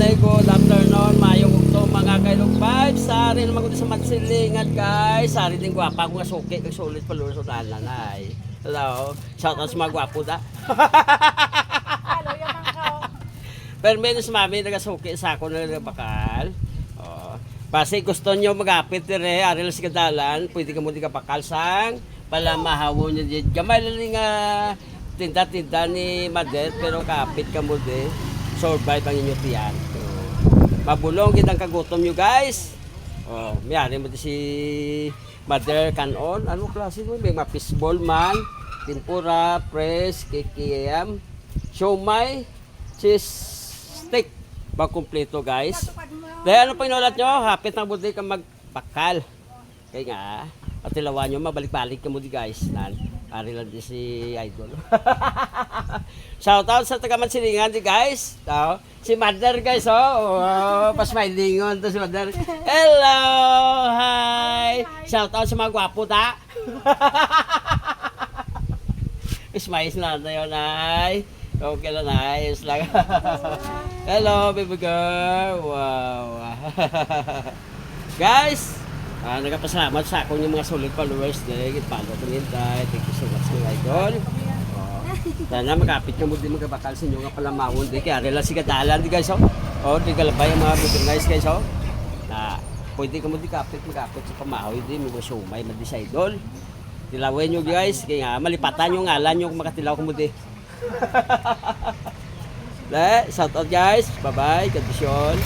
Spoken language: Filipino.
day, good afternoon, mayong ukto mga kailong vibes. Sari naman ko sa magsilingan guys. Sari din gwapa ko nga suki, kag sulit paluro sa nanay. Hello, shout out sa mga gwapo da. Hello, yung mga Pero menos mami, nagasuki sa ako na bakal. Oh. Basi gusto nyo magapit dire, ari lang sa kadalan, pwede ka mo di kapakal sang palamahawon nyo di. Gamay lang nga tinda-tinda ni Mader, pero kapit ka mo di. Survive ang inyo tiyan. So, mabulong kitang kagutom nyo guys. Oh, mayari mo di si Mother Canon. Ano klase mo? May mga fishball man, tempura, press, kikiam, siomay, cheese stick. Magkumpleto guys. Dahil ano pa inulat nyo? Hapit na buti kang magpakal. Kaya nga, patilawan nyo, mabalik-balik ka mo di guys. Ari lang di si Idol. Shoutout sa taga-Mansilingan di guys. Si Mother guys, oh. Pasmilingon to si Mother. Hello! Hi! Shoutout sa mga gwapo ta. Smiles na tayo, Nay. Okay lang, nice lang. Hello, baby girl. Wow. Guys, nagpasalamat sa akong yung mga solid followers din. Follow ko nintay. Thank you so much mga idol. Sana makapit ka mo din magkabakal sa inyo nga palamawon. Di kaya rela si kadalan di guys. Di kalabay ang mga video guys guys. Na pwede ka mo di kapit magkapit sa pamahoy. Di mo sumay madi sa idol. Tilawin nyo guys. Kaya nga malipatan yung ngalan yung makatilaw ko mo di. Shout out guys. Bye bye. Kondisyon.